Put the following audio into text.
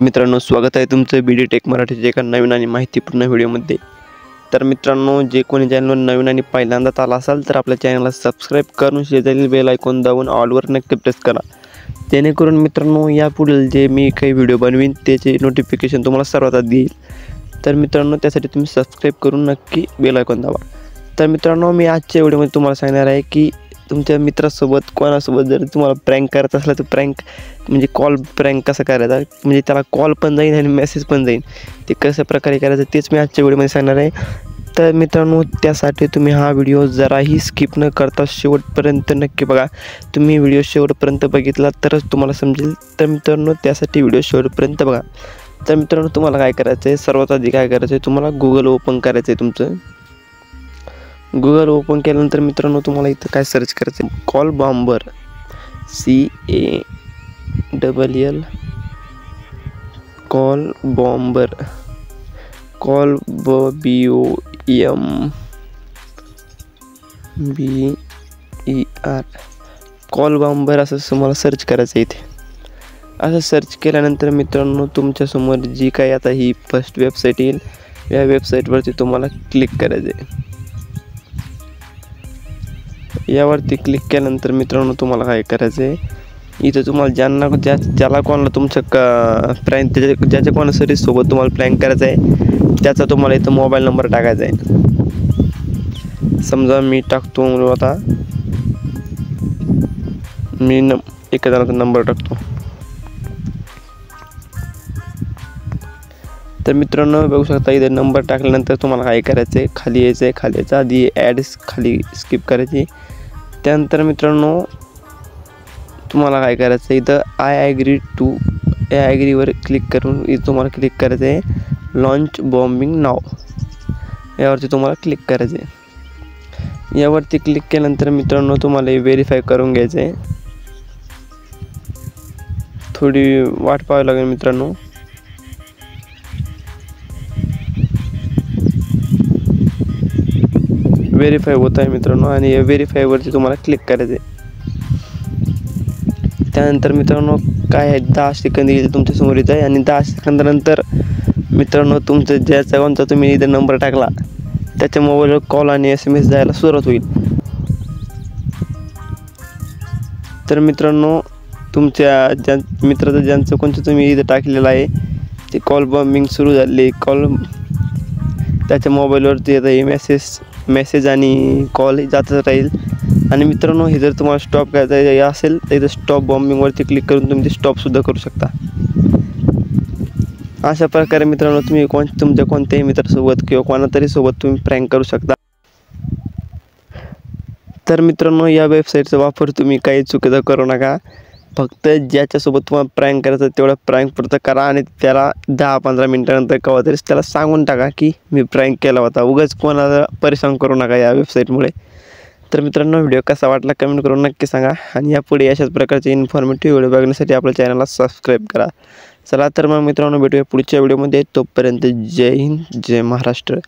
मित्रांनो, स्वागत आहे तुमचं BD टेक मराठीच्या एका नवीन आणि माहितीपूर्ण व्हिडिओमध्ये। तर मित्रांनो, जे कोणी चॅनलवर नवीन आणि पहिल्यांदाच आला असाल तर आपल्या चॅनलला सबस्क्राइब करून शेजारील बेल आयकॉन दाबून ऑलवर नक्की प्रेस करा, जेणेकरून मित्रांनो यापुढील जे मी काही व्हिडिओ बनवीन त्याचे नोटिफिकेशन तुम्हाला सर्वात आधी येईल। तर मित्रांनो, त्यासाठी तुम्ही सबस्क्राइब करून नक्की बेल आयकॉन दाबा। तर मित्रांनो, मी आजच्या व्हिडिओमध्ये तुम्हाला सांगणार आहे की तुमच्या मित्रासोबत कोणासोबत जर तुम्हाला प्रँक करायचा असला तर प्रँक म्हणजे कॉल प्रँक कसा करायचा, म्हणजे त्याला कॉल पण जाईल आणि मेसेज पण जाईल, ते कशा प्रकारे करायचं तेच मी आजच्या व्हिडिओमध्ये सांगणार आहे। तर मित्रांनो, त्यासाठी तुम्ही हा व्हिडिओ जराही स्किप न करता शेवटपर्यंत नक्की बघा। तुम्ही व्हिडिओ शेवटपर्यंत बघितला तरच तुम्हाला समजेल। तर मित्रांनो, त्यासाठी व्हिडिओ शेवटपर्यंत बघा। तर मित्रांनो, तुम्हाला काय करायचं आहे, सर्वात आधी काय करायचं आहे, तुम्हाला गूगल ओपन करायचं आहे। तुमचं गूगल ओपन केल्यानंतर मित्रांनो तुम्हाला इथं काय सर्च करायचं आहे, call bomber CALL call bomber call BOMBER call bomber असं तुम्हाला सर्च करायचं आहे। इथे असं सर्च केल्यानंतर मित्रांनो तुमच्यासमोर जी काही आता ही फर्स्ट वेबसाईट येईल, या वेबसाईटवरती तुम्हाला क्लिक करायचं आहे। यावरती क्लिक केल्यानंतर मित्रांनो तुम्हाला काय करायचं आहे, इथं तुम्हाला ज्याला कोणाला तुमचं प्रँक ज्याच्या कोणासाठी सोबत तुम्हाला प्रँक करायचं आहे त्याचा तुम्हाला इथं मोबाईल नंबर टाकायचा आहे। समजा मी टाकतो आता एका जणाचा नंबर टाकतो। तर मित्रांनो बघू शकता, इथं नंबर टाकल्यानंतर तुम्हाला काय करायचं आहे, खाली यायचं आहे। खाली यायचं आधी ॲड्स खाली स्किप करायची। त्यानंतर मित्रांनो तुम्हाला काय करायचं आहे, इथं आय ॲग्रीवर क्लिक करून इथं तुम्हाला क्लिक करायचं आहे लॉन्च बॉम्बिंग नाव, यावरती तुम्हाला क्लिक करायचं आहे। यावरती क्लिक केल्यानंतर मित्रांनो तुम्हाला व्हेरीफाय करून घ्यायचं आहे। थोडी वाट पाहावी लागेल मित्रांनो। व्हेरीफाय होत आहे मित्रांनो, आणि या व्हेरीफायवरती तुम्हाला क्लिक करायचं आहे। त्यानंतर मित्रांनो काय आहे, 10 सेकंद येईल तुमच्यासमोर येत आहे, आणि 10 सेकंदानंतर मित्रांनो तुमचं ज्याचा कोणता तुम्ही इथं नंबर टाकला त्याच्या मोबाईलवर कॉल आणि SMS जायला सुरुवात होईल। तर मित्रांनो, तुमच्या मित्राचं ज्यांचं कोणतं तुम्ही इथं टाकलेलं आहे ते कॉल बॉम्बिंग सुरू झाले, कॉल त्याच्या मोबाईलवरती येतं हे मेसेज आणि कॉल जातच राहील। आणि मित्रांनो, हे जर तुम्हाला स्टॉप करायचं असेल तर इथं स्टॉप बॉम्बिंगवरती क्लिक करून तुम्ही ते स्टॉपसुद्धा करू शकता। अशा प्रकारे मित्रांनो तुम्ही तुमच्या कोणत्याही मित्रासोबत किंवा कोणातरी सोबत तुम्ही प्रँक करू शकता। तर मित्रांनो, या वेबसाईटचा वापर तुम्ही काही चुकीचं करू नका। फक्त ज्याच्यासोबत तुम्हाला प्रँक करायचं तेवढं प्रँक पुरतं करा, आणि त्याला 10-15 मिनिटानंतर केव्हा तरी त्याला सांगून टाका की मी प्रँक केला होता। उगाच कोणाला परेशान करू नका या वेबसाईटमुळे। तर मित्रांनो, व्हिडिओ कसा वाटला कमेंट करून नक्की सांगा, आणि यापुढे अशाच प्रकारचे इन्फॉर्मेटिव्ह व्हिडिओ बघण्यासाठी आपल्या चॅनलला सबस्क्राईब करा। चला तर मग मित्रांनो, भेटूया पुढच्या व्हिडिओमध्ये। तोपर्यंत जय हिंद, जय महाराष्ट्र।